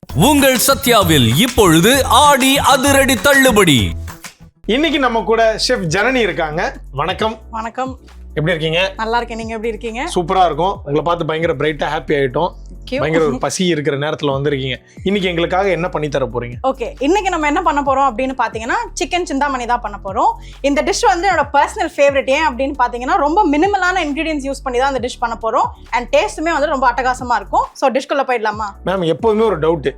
உங்கள் சத்யாவில் இப்பொழுது ஆடி அதிரடி தள்ளுபடி. இன்னைக்கு நம்ம கூட ஷெஃப் ஜனனி இருக்காங்க. வணக்கம். வணக்கம். எப்படி இருக்கீங்க? நல்லா இருக்கேன். நீங்க எப்படி இருக்கீங்க? சூப்பரா இருக்கும். உங்களை பார்த்து பயங்கர பிரைட்டா ஹாப்பி ஆயிட்டோம். பயங்கர ஒரு பசி இருக்கிற நேரத்துல வந்திருக்கீங்க. இன்னைக்கு எங்களுக்காக என்ன பண்ணி தர போறீங்க? ஓகே, இன்னைக்கு நம்ம என்ன பண்ண போறோம் அப்படின்னு பாத்தீங்கன்னா சிக்கன் சிந்தாமணி தான் பண்ண போறோம். இந்த டிஷ் வந்து என்னோட பர்சனல் ஃபேவரட். ஏன் அப்படின்னு பாத்தீங்கன்னா ரொம்ப மினிமலான இன்கிரிடியன்ஸ் யூஸ் பண்ணி தான் இந்த டிஷ் பண்ண போறோம். அண்ட் டேஸ்ட்டுமே வந்து ரொம்ப அட்டகாசமா இருக்கும். ஸோ டிஷ்குள்ள போயிடலாமா? மேம், எப்போதுமே ஒரு டவுட்,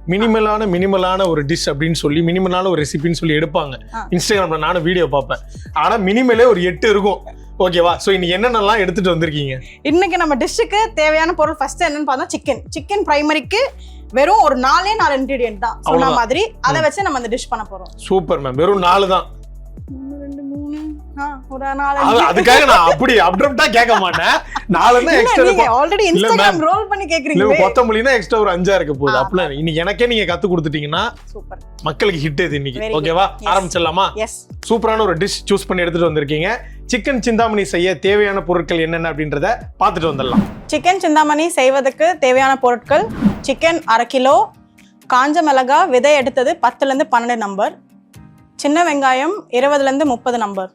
மினிமலான ஒரு டிஷ் அப்படின்னு சொல்லி மினிமலான ஒரு ரெசிபின்னு சொல்லி எடுப்பாங்க. இன்ஸ்டாகிராம்ல நானும் வீடியோ பார்ப்பேன். ஆனா மினிமலே ஒரு 8 இருக்கும். ஓகேவா? சோ இன்னைக்கு என்னென்னலாம் எடுத்துட்டு வந்திருக்கீங்க? இன்னைக்கு நம்ம டிஷ்ஷுக்கு தேவையான பொருள் ஃபர்ஸ்ட் என்னன்னு பார்த்தா சிக்கன் பிரைமரிக்கு வெறும் ஒரு 4 இன்கிரிடியன்ட் தான் சொன்ன மாதிரி. அதை வச்சு நம்ம இந்த டிஷ் பண்ண போறோம். Super ma'am. வெறும் 4 தான். ஒரு 4 அதுக்காக நான் அப்படி அப்டப்டா கேட்க மாட்டேன். 4 தான் எக்ஸ்ட்ரா. நீங்க ஆல்ரெடி இன்ஸ்டாகிராம் ரோல் பண்ணி கேக்குறீங்க. இல்ல, கொத்தமல்லினா எக்ஸ்ட்ரா ஒரு 5 இருக்க போகுது. அப்பல இன்னைக்கு எனக்கே நீங்க கத்து கொடுத்துட்டீங்கன்னா சூப்பர். மக்களுக்கு ஹிட் இது இன்னைக்கு. ஓகேவா? ஆரம்பிச்சிடலாமா? எஸ். சூப்பரான ஒரு டிஷ் சூஸ் பண்ணி எடுத்துட்டு வந்திருக்கீங்க. சிக்கன் சிந்தாமணி செய்ய தேவையான பொருட்கள் என்னென்ன அப்படின்றத பார்த்துட்டு வந்துடலாம். சிக்கன் சிந்தாமணி செய்வதற்கு தேவையான பொருட்கள்: சிக்கன் 1/2 கிலோ, காஞ்ச மிளகாய் விதை எடுத்தது 10லேருந்து 12 நம்பர், சின்ன வெங்காயம் 20லேருந்து 30 நம்பர்,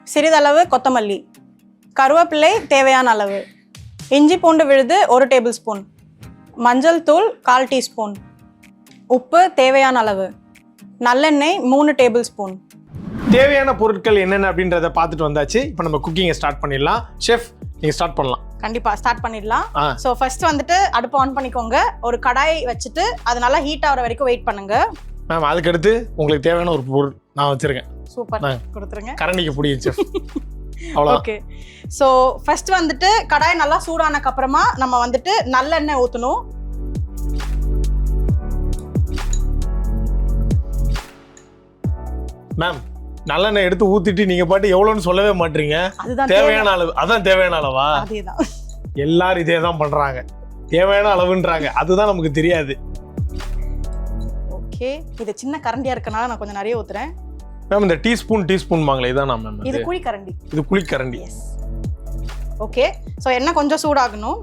சிறிதளவு கொத்தமல்லி, கருவேப்பிலை தேவையான அளவு, இஞ்சி பூண்டு விழுது 1 டேபிள் ஸ்பூன், மஞ்சள் தூள் 1/4 டீஸ்பூன், உப்பு தேவையான அளவு, நல்லெண்ணெய் 3 டேபிள் ஸ்பூன். தேவையான பொருட்கள் என்னென்ன அப்படின்றத பார்த்துட்டு வந்தாச்சு. இப்போ நம்ம குக்கிங்கை ஸ்டார்ட் பண்ணிடலாம். ஷெஃப், நீங்க ஸ்டார்ட் பண்ணலாம். கண்டிப்பா ஸ்டார்ட் பண்ணிடலாம். ஸோ ஃபர்ஸ்ட் வந்துட்டு அடுப்பு ஆன் பண்ணிக்கோங்க. ஒரு கடாய் வச்சுட்டு அது நல்லா ஹீட் ஆகிற வரைக்கும் வெயிட் பண்ணுங்க. மேம், அதுக்கடுத்து உங்களுக்கு தேவையான ஒரு பொருள் நான் வச்சிருக்கேன். சூப்பர், கொடுத்துருங்க. கரண்டிக்கு பிடிக்கும் ஷெஃப். அவ்வளோ. ஓகே. ஸோ ஃபர்ஸ்ட் வந்துட்டு கடாய் நல்லா சூடானக்கு அப்புறமா நம்ம வந்துட்டு நல்லெண்ணெய் ஊற்றணும். மேம், நல்லெண்ணெய் எடுத்து ஊத்திட்டு நீங்க பாட்டு எவ்வளோன்னு சொல்லவே மாட்டீங்க. தேவையான அளவு. அதான் தேவையான அளவா? அதேதான். எல்லாரும் இதே தான் பண்றாங்க. தேவையான அளவுன்றாங்க. அதுதான் நமக்கு தெரியாது. ஓகே, இது சின்ன கரண்டியா இருக்கனால நான் கொஞ்சம் நிறைய ஊத்துறேன். மேம், இந்த டீஸ்பூன் வாங்களே, இதான் மேம். இது குழி கரண்டி. இது குழி கரண்டி. ஓகே. ஸோ எண்ணெய் கொஞ்சம் சூடாகணும்.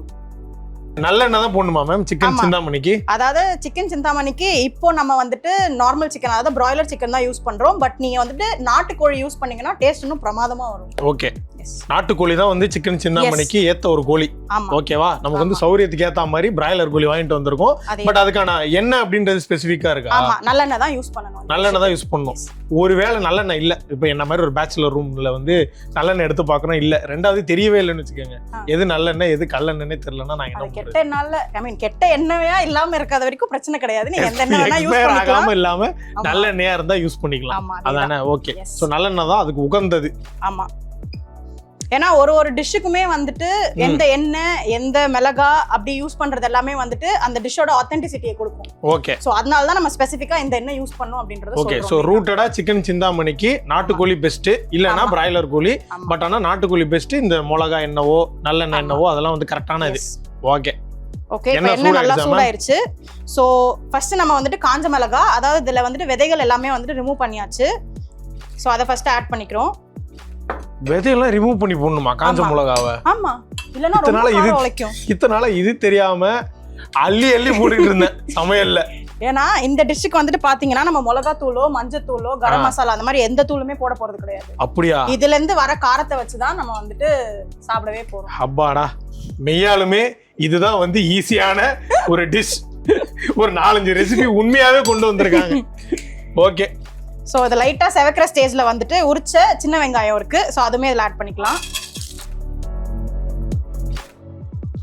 நல்லெண்ணெய் தான் போடணுமா மேம் சிக்கன் சிந்தாமணிக்கு? அதாவது சிக்கன் சிந்தாமணிக்கு இப்போ நம்ம வந்துட்டு நார்மல் சிக்கன், அதாவது பிராய்லர் சிக்கன் தான் யூஸ் பண்றோம். பட் நீங்க வந்துட்டு நாட்டுக்கோழி யூஸ் பண்ணீங்கன்னா டேஸ்ட் இன்னும் பிரமாதமா வரும். ஓகே. நாட்டுக்கோழி தான் வந்து சிக்கன் சிந்தாமணிக்கு ஏத்த ஒரு கோழி. ஓகேவா? நமக்கு வந்து சௌரியத்துக்கு ஏத்த மாதிரி பிராய்லர் கோழி வாங்கிட்டு வந்திருக்கோம். பட் அதுக்கான எண்ணெய் அப்படின்றது ஸ்பெசிஃபிக்கா இருக்கா? ஆமா, நல்லெண்ணெய் தான் யூஸ் பண்ணணும். நல்லெண்ணெய் தான் யூஸ் பண்ணணும். ஒருவேளை நல்லெண்ணெய் இல்ல, இப்போ என்ன மாதிரி ஒரு பேச்சுலர் ரூம்ல வந்து நல்லெண்ணெய் எடுத்து பார்க்கறோம், இல்ல ரெண்டாவது தெரியவே இல்லைன்னு வச்சுக்கோங்க, எது நல்லெண்ணெய் எது கல்லெண்ணெய் தெரியலன்னா நான் என்ன கெட்ட எண்ணெய் கெட்ட எண்ணெயா இல்லாம இருக்காத வரைக்கும் பிரச்சனை கிடையாது. நீங்க எந்த எண்ணெய் வேணா யூஸ் பண்ணிக்கலாம். இல்லாம நல்லெண்ணெயா இருந்தா யூஸ் பண்ணிக்கலாம். அதானே? ஓகே. சோ நல்லெண்ணெய் தான் அதுக்கு உகந்தது. ஆமா. ஏன்னா ஒரு டிஷ்ஷுக்குமே வந்துட்டு எந்த எண்ணெய் எந்த மிளகா அப்படி யூஸ் பண்றது எல்லாமே வந்துட்டு அந்த டிஷ்ஷோட ஆத்தென்டிசிட்டியை கொடுக்கும். ஓகே. சோ அதனால தான் நம்ம ஸ்பெசிஃபிக்கா இந்த எண்ணெய் யூஸ் பண்ணோம் அப்படின்றது. ஓகே. சோ ரூட்டடா சிக்கன் சிந்தாமணிக்கு நாட்டுக்கோழி பெஸ்ட், இல்லனா பிராய்லர் கோழி. பட் ஆனா நாட்டுக்கோழி பெஸ்ட். இந்த மிளகா எண்ணெவோ நல்லெண்ணெய் எண்ணெவோ அதெல்லாம் வந்து கரெக்டான இது. ஓகே. ஓகே, இப்போ எண்ணெய் நல்லா சூடாயிருச்சு. சோ ஃபர்ஸ்ட் நம்ம வந்துட்டு காஞ்ச மிளகா, அதாவது இதுல வந்துட்டு விதைகள் எல்லாமே வந்துட்டு ரிமூவ் பண்ணியாச்சு. சோ அதை ஃபர்ஸ்ட் ஆட் பண்ணிக்கிறோம். விதையெல்லாம் ரிமூவ் பண்ணி போடணுமா காஞ்ச மிளகாவை? ஆமா, இல்லனா ரொம்ப காரம் உளைக்கும். இத்தனால இது தெரியாம அள்ளி போட்டுட்டு இருந்தேன் சமையல்ல. ஏன்னா இந்த டிஷ்ஷுக்கு வந்துட்டு பாத்தீங்கன்னா நம்ம மிளகா தூளோ மஞ்சள் தூளோ கரம் மசாலா அந்த மாதிரி எந்த தூளுமே போட போறது கிடையாது. அப்படியா? இதுல இருந்து வர காரத்தை வச்சுதான் நம்ம வந்துட்டு சாப்பிடவே போறோம். அப்பாடா, மெய்யாலுமே இதுதான் வந்து ஈஸியான ஒரு டிஷ். ஒரு 4-5 ரெசிபி உண்மையாவே கொண்டு வந்திருக்காங்க. ஓகே. ஸோ அது லைட்டாக செவக்கிற ஸ்டேஜில் வந்துட்டு உரிச்ச சின்ன வெங்காயம் இருக்கு. ஸோ அதுவுமே இதில் ஆட் பண்ணிக்கலாம்.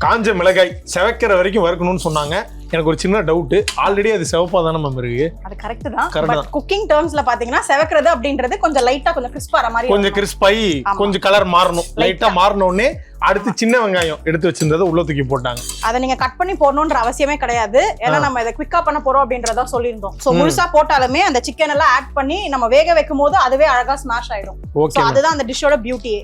காஞ்ச மிளகாய் செவக்கிற வரைக்கும் வறுக்கணும்னு சொன்னாங்க. எனக்கு ஒரு சின்ன டவுட், ஆல்ரெடி அது செவப்பா தானே மேம் இருக்கு? அது கரெக்ட் தான். பட் குக்கிங் டர்ம்ஸ்ல பாத்தீங்கன்னா செவக்கிறது அப்படின்றது கொஞ்சம் லைட்டா கொஞ்சம் கிறிஸ்ப் ஆற மாதிரி, கொஞ்சம் கிறிஸ்பாயி கொஞ்சம் கலர் மாறணும். லைட்டா மாறின உடனே அடுத்து சின்ன வெங்காயம் எடுத்து வச்சிருந்ததை உள்ள தூக்கி போட்டாங்க. அதை நீங்க கட் பண்ணி போடணும்ன்ற அவசியமே கிடையாது. ஏன்னா நம்ம இதை குவிக்கா பண்ண போறோம் அப்படின்றத சொல்லியிருந்தோம். சோ முழுசா போட்டாலுமே அந்த சிக்கன் எல்லாம் ஆட் பண்ணி நம்ம வேக வைக்கும் போது அதுவே அழகா ஸ்மாஷ் ஆயிடும். சோ அதுதான் அந்த டிஷ்ஷோட பியூட்டியே.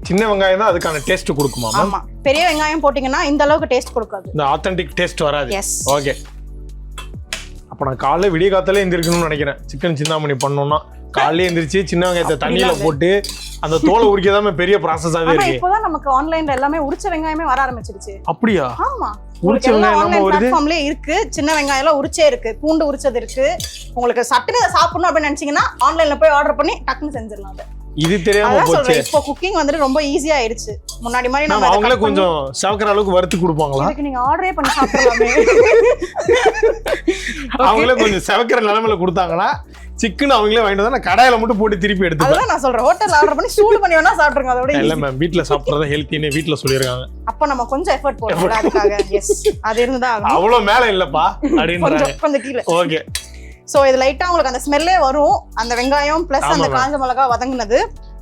சின்ன வெங்காயம் தான் அதுக்கான டேஸ்ட் கொடுக்குமா? ஆமா, பெரிய வெங்காயம் போட்டீங்கன்னா இந்த அளவுக்கு டேஸ்ட் கொடுக்காது. இந்த ஆத்தென்டிக் டேஸ்ட் வராது. ஓகே. அப்ப நான் காலைல விடிய காத்தாலே எந்திரிக்கணும்னு நினைக்கிறேன். சிக்கன் சிந்தாமணி பண்ணோம்னா காலையில எந்திரிச்சு சின்ன வெங்காயத்தை தண்ணியில போட்டு அந்த தோலை உரிக்கதான் பெரிய ப்ராசஸாவே இருக்கு. இப்போதான் நமக்கு ஆன்லைன்ல எல்லாமே உரிச்ச வெங்காயமே வர ஆரம்பிச்சிருச்சு. அப்படியா? ஆமா, உரிச்ச வெங்காயம் ஆன்லைன் பிளாட்ஃபார்ம்லயே இருக்கு. சின்ன வெங்காயம் எல்லாம் உரிச்சே இருக்கு, பூண்டு உரிச்சது இருக்கு. உங்களுக்கு சட்டுன்னு சாப்பிடணும் அப்படின்னு நினைச்சீங்கன்னா ஆன்லைன்ல போய் ஆர்டர் பண்ணி டக்குன்னு செஞ்சிடலாம். அது இது தெரியாம போச்சு. இப்போ குக்கிங் வந்துட்டு ரொம்ப ஈஸியா ஆயிடுச்சு. முன்னாடி மாதிரி நம்ம அவங்களே கொஞ்சம் சவக்கிற அளவுக்கு வறுத்து கொடுப்பாங்களா? இதுக்கு நீங்க ஆர்டரே பண்ணி சாப்பிடலாமே. அவங்களே கொஞ்சம் சவக்கிற நிலைமையில கொடுத்தாங்கன்னா சிக்கன் அவங்களே வாங்கிட்டு வந்து கடாயில மட்டும் போட்டு திருப்பி எடுத்து. அதான் நான் சொல்றேன், ஹோட்டல்ல ஆர்டர் பண்ணி சூடு பண்ணி வேணா சாப்பிடுங்க. அதோட இல்ல மேம், வீட்ல சாப்பிடுறதா ஹெல்த்தின்னு வீட்ல சொல்லிருக்காங்க. அப்ப நம்ம கொஞ்சம் எஃபர்ட் போடணும் அதுக்காக. எஸ், அது இருந்துதான் ஆகும். அவ்வளவு மேல இல்லப்பா அப்படின்றாங்க. கொஞ்சம் கீழே. ஓகே. சோ இது லைட்டா உங்களுக்கு அந்த ஸ்மெல்லே வரும், அந்த வெங்காயம் பிளஸ் அந்த காஞ்ச மிளகா வதங்குனது.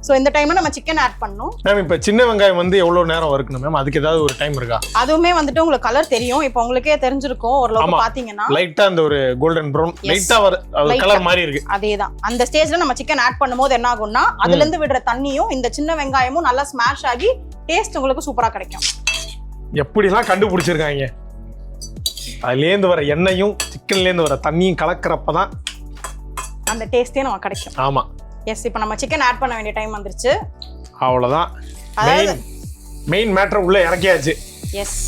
சோ இந்த டைம்ல நம்ம சிக்கன் ஆட் பண்ணனும். மேம் இப்ப சின்ன வெங்காயம் வந்து எவ்வளவு நேரம் வறுக்கணும் மேம்? அதுக்கு ஏதாவது ஒரு டைம் இருக்கா? அதுவுமே வந்துட்டு உங்களுக்கு கலர் தெரியும். இப்போ உங்களுக்கே தெரிஞ்சிருக்கும் ஓரளவுக்கு பாத்தீங்கன்னா. லைட்டா அந்த ஒரு கோல்டன் ப்ரௌன் லைட்டா கலர் மாதிரி இருக்கு. அதேதான். அந்த ஸ்டேஜ்ல நம்ம சிக்கன் ஆட் பண்ணும்போது என்ன ஆகும்னா அதுல இருந்து விடுற தண்ணியும் இந்த சின்ன வெங்காயமும் நல்லா ஸ்மாஷ் ஆகி டேஸ்ட் உங்களுக்கு சூப்பரா கிடைக்கும். எப்படிலாம் கண்டுபிடிச்சிருக்காங்க. அதுலேருந்து வர எண்ணெயும் சிக்கன்லேருந்து வர தண்ணியும் கலக்கிறப்பதான் அந்த டேஸ்டே நமக்கு கிடைக்கும். ஆமா. எஸ், இப்போ நம்ம சிக்கன் ஆட் பண்ண வேண்டிய டைம் வந்துருச்சு. அவ்வளவுதான். மெயின் மேட்டர் உள்ள இறக்கியாச்சு. எஸ்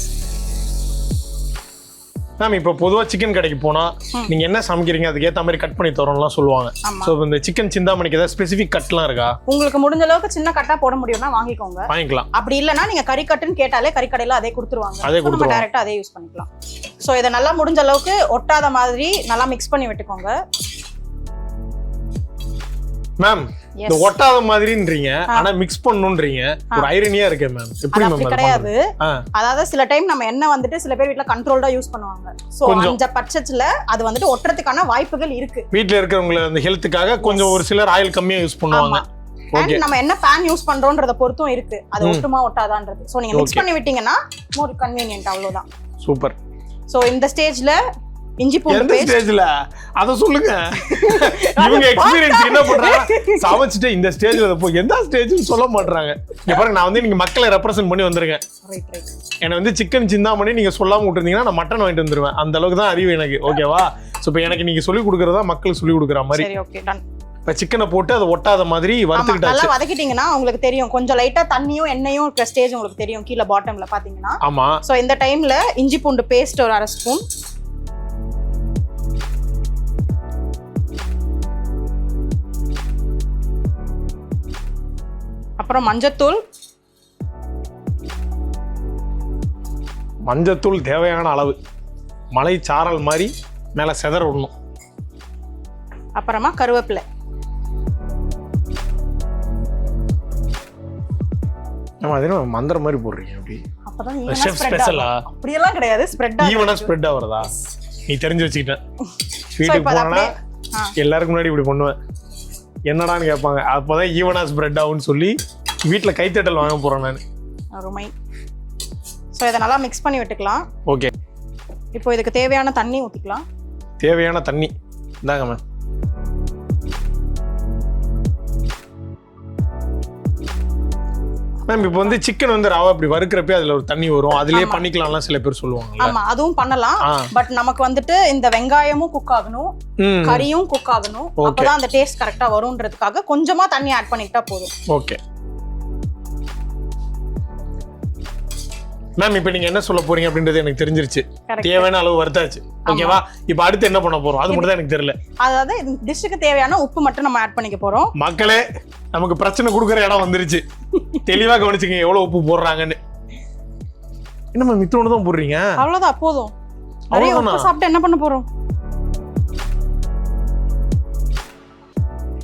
மேம், இப்போ பொதுவா சிக்கன் கடைக்கு போனா நீங்க என்ன சமைக்கிறீங்க அதுக்கு ஏத்த மாதிரி கட் பண்ணி தரோம்லாம் சொல்லுவாங்க. சோ இந்த சிக்கன் சிந்தாமணிக்கு ஏதாவது ஸ்பெசிபிக் கட்லாம் இருக்கா? உங்களுக்கு முடிஞ்ச அளவுக்கு சின்ன கட்டா போட முடியும்னா வாங்கிக்கோங்க, வாங்கிக்கலாம். அப்படி இல்லனா நீங்க கறி கட்டுன்னு கேட்டாலே கறி கடையில அதே கொடுத்துருவாங்க. நம்ம டைரக்டா அதே யூஸ் பண்ணிக்கலாம். சோ இத நல்லா முடிஞ்ச அளவுக்கு ஒட்டாத மாதிரி நல்லா மிக்ஸ் பண்ணி விட்டுக்கோங்க. மேம் இந்த ஒட்டாத மாதிரின்றீங்க, ஆனா மிக்ஸ் பண்ணனும்ன்றீங்க. ஒரு ஐரனியா இருக்கு மேம். எப்படி மேம்? அது கிடையாது. அதாவது சில டைம் நம்ம என்ன வந்துட்டு சில பேர் வீட்ல கண்ட்ரோல்டா யூஸ் பண்ணுவாங்க. சோ அந்த பட்சத்துல அது வந்துட்டு ஒட்டுறதுக்கான வாய்ப்புகள் இருக்கு. வீட்ல இருக்கிறவங்க அந்த ஹெல்த்துக்காக கொஞ்சம் ஒரு சிலர் ஆயில் கம்மியா யூஸ் பண்ணுவாங்க. ஓகே, நம்ம என்ன pan யூஸ் பண்றோம்ன்றத பொறுத்தும் இருக்கு அது ஒட்டுமா ஒட்டாதான்றது. சோ நீங்க மிக்ஸ் பண்ணி விட்டீங்கன்னா மோர் கன்வீனியன்ட். அவ்வளவுதான். சூப்பர். சோ இந்த ஸ்டேஜ்ல இஞ்சி பூண்டு பேஸ்ட். எந்த ஸ்டேஜ்ல அத சொல்லுங்க. இவங்க எக்ஸ்பீரியன்ஸ் என்ன பண்றாங்க? சமைச்சிட்டு இந்த ஸ்டேஜ்ல போய் எந்த ஸ்டேஜ்னு சொல்ல மாட்டறாங்க. இங்க பாருங்க, நான் வந்து நீங்க மக்களை ரெப்ரசன்ட் பண்ணி வந்திருக்கேன். எனக்கு வந்து சிக்கன் சிந்தாமணி நீங்க சொல்லாம விட்டுருந்தீங்கன்னா நான் மட்டன் வாங்கிட்டு வந்துருவேன். அந்த அளவுக்கு தான் அறிவு எனக்கு. ஓகேவா? சோ இப்போ எனக்கு நீங்க சொல்லி கொடுக்கறதா மக்களுக்கு சொல்லி கொடுக்குற மாதிரி. சரி, ஓகே, டன். இப்ப சிக்கனை போட்டு அதை ஒட்டாத மாதிரி வறுத்துக்கிட்டாச்சு. நல்லா வதக்கிட்டீங்கன்னா உங்களுக்கு தெரியும், கொஞ்சம் லைட்டா தண்ணியும் எண்ணெயும் இருக்க ஸ்டேஜ் உங்களுக்கு தெரியும் கீழ பாட்டம்ல பாத்தீங்கன்னா. ஆமா. சோ இந்த டைம்ல இஞ்சி பூண்டு பேஸ்ட் ஒரு 1/2 ஸ்பூன், அப்புறம் மஞ்சத்தூள் தேவையான அளவு, மலை சாரல் மாதிரி மேல செதற விடணும். அப்புறமா கருவேப்பிலை. நம்ம அதே மந்திர மாதிரி போடுறீங்க. அப்படி அப்பதான் ஷெஃப் ஸ்பெஷலா? அப்படி எல்லாம் கிடையாது, ஸ்ப்ரெட் ஈவனா ஸ்ப்ரெட் ஆவறதா? நீ தெரிஞ்சு வச்சுக்கிட்டேன். வீட்டுக்கு போனா எல்லாருக்கும் முன்னாடி இப்படி பண்ணுவேன். என்னடான்னு கேட்பாங்க. அப்போதான் ஈவனா ஸ்ப்ரெட் ஆகும்னு சொல்லி வீட்டில் கைத்தட்டல் வாங்க போறேன் நான். அருமை. ஸோ இதை நல்லா மிக்ஸ் பண்ணி விட்டுக்கலாம். ஓகே. இப்போ இதுக்கு தேவையான தண்ணி ஊற்றிக்கலாம். தேவையான தண்ணி இந்தாங்க மேம். மேம் இப்போ வந்து சிக்கன் வந்து ராவா இப்படி வறுக்கிறப்ப அதுல ஒரு தண்ணி வரும், அதுலயே பண்ணிக்கலாம்லாம் சில பேர் சொல்லுவாங்க. ஆமா, அதுவும் பண்ணலாம். பட் நமக்கு வந்துட்டு இந்த வெங்காயமும் குக் ஆகணும், கறியும் குக் ஆகணும். அப்பதான் அந்த டேஸ்ட் கரெக்டா வரும்ன்றதுக்காக கொஞ்சமா தண்ணி ஆட் பண்ணிட்டா போதும். ஓகே மேம், இப்போ நீங்க என்ன சொல்ல போறீங்க அப்படின்றது எனக்கு தெரிஞ்சிருச்சு. தேவையான அளவு வறுத்தாச்சு. ஓகேவா? இப்போ அடுத்து என்ன பண்ண போறோம் அது மட்டும் தான் எனக்கு தெரியல. அதாவது டிஷ்ஷுக்கு தேவையான உப்பு மட்டும் நம்ம ஆட் பண்ணிக்க போறோம். மக்களே, நமக்கு பிரச்சனை கொடுக்குற இடம் வந்துருச்சு. தெளிவா கவனிச்சுங்க எவ்வளவு உப்பு போடுறாங்கன்னு. என்ன மேம் இத்தோடு தான் போடுறீங்க? அவ்வளவுதான், போதும். நிறைய உப்பு சாப்பிட்டு என்ன பண்ண போறோம்?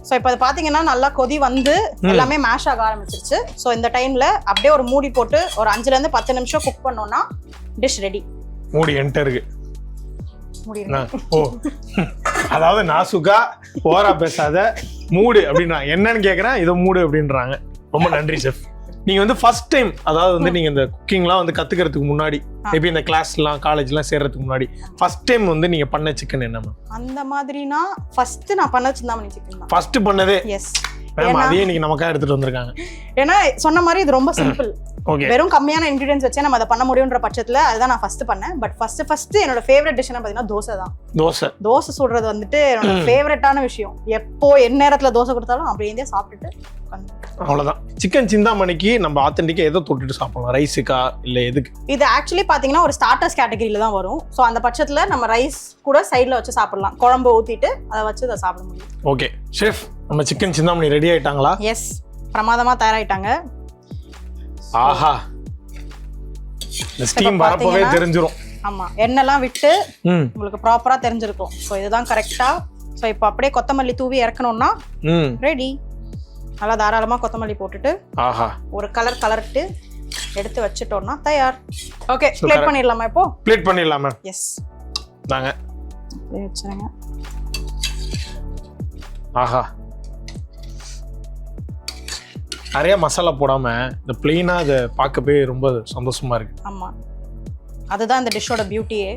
ஸோ இப்போ அது பார்த்தீங்கன்னா நல்லா கொதி வந்து எல்லாமே மேஷ் ஆக ஆரம்பிச்சிருச்சு. ஸோ இந்த டைம்ல அப்படியே ஒரு மூடி போட்டு ஒரு 5ல இருந்து 10 நிமிஷம் குக் பண்ணோம்னா டிஷ் ரெடி. மூடி என்டருக்கு. ஓ, அதாவது நாசுகா ஓரா பேசாத மூடு அப்படின்னா என்னன்னு கேட்குறேன், இதை மூடு அப்படின்றாங்க. ரொம்ப நன்றி செஃப். நீங்க வந்து ஃபர்ஸ்ட் டைம், அதாவது வந்து நீங்க இந்த குக்கிங்லாம் வந்து கத்துக்கிறதுக்கு முன்னாடி, மேபி இந்த கிளாஸ்லாம் காலேஜ்லாம் சேர்றதுக்கு முன்னாடி ஃபர்ஸ்ட் டைம் வந்து நீங்க பண்ண சிக்கன் என்ன மேம்? அந்த மாதிரினா ஃபர்ஸ்ட் நான் பண்ண சிந்தாமணி சிக்கன் தான். ஃபர்ஸ்ட் பண்ணதே? எஸ். மேம் அதையே இன்னைக்கு நமக்காக எடுத்துட்டு வந்திருக்காங்க. ஏன்னா சொன்ன மாதிரி இது ரொம்ப சிம்பிள். ஓகே. வெறும் கம்மியான இன்கிரிடியன்ஸ் வச்சே நம்ம அதை பண்ண முடியுன்ற பட்சத்துல அதுதான் நான் ஃபர்ஸ்ட் பண்ணேன். பட் ஃபர்ஸ்ட் என்னோட ஃபேவரட் டிஷ் என்ன பாத்தீங்கன்னா தோசை தான். தோசை சுடுறது வந்துட்டு என்னோட ஃபேவரட்டான விஷயம். எப்போ என்ன நேரத்துல தோசை கொடுத்தாலும் அப்படியே சாப்பிட்டுட்டு அவ்வளவுதான். சிக்கன் சிந்தாமணிக்கு நம்ம ஆத்தென்டிக்கா எதை தொட்டுட்டு சாப்பிடலாம்? ரைஸுக்கா இல்ல எதுக்கு? இது ஆக்சுவலி பாத்தீங்கன்னா ஒரு ஸ்டார்டர்ஸ் கேட்டகரியில தான் வரும். ஸோ அந்த பட்சத்துல நம்ம ரைஸ் கூட சைட்ல வச்சு சாப்பிடலாம். குழம்பு ஊத்திட்டு அதை வச்சு அதை சாப்பிட முடியும். ஓகே ஷெஃப், நம்ம சிக்கன் சிந்தாமணி ரெடி ஆயிட்டாங்களா? எஸ், பிரமாதமா தயாராயிட்டாங்க. ஆஹா, இந்த ஸ்டீம் வரப்பவே தெரிஞ்சிரும். ஆமா, எண்ணெய்லாம் விட்டு உங்களுக்கு ப்ராப்பரா தெரிஞ்சிருக்கும். ஸோ இதுதான் கரெக்டா. ஸோ இப்போ அப்படியே கொத்தமல்லி தூவி இறக்கணும்னா ரெடி. நல்லா தாராளமா கொத்தமல்லி போட்டுட்டு ஒரு கலர்ட்டு எடுத்து வச்சுட்டோம்னா தயார். ஓகே, பிளேட் பண்ணிடலாமா? இப்போ பிளேட் பண்ணிடலாமா? எஸ், தாங்க அப்படியே வச்சுருங்க. ஆஹா, நிறைய மசாலா போடாம இந்த பிளெயினா அதை பார்க்கவே ரொம்ப சந்தோஷமா இருக்கு. ஆமா, அதுதான் இந்த டிஷ்ஷோட பியூட்டியே.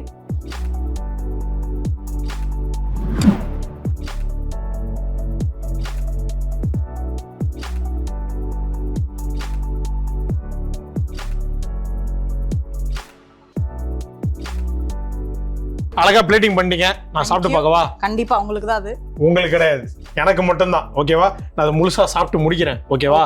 அழகா பிளேட்டிங் பண்ணிட்டீங்க. நான் சாப்பிட்டு பார்க்கவா? கண்டிப்பா, உங்களுக்கு தான் அது. உங்களுக்கு கிடையாது, எனக்கு மட்டும்தான். ஓகேவா? நான் அதை முழுசா சாப்பிட்டு முடிக்கிறேன். ஓகேவா?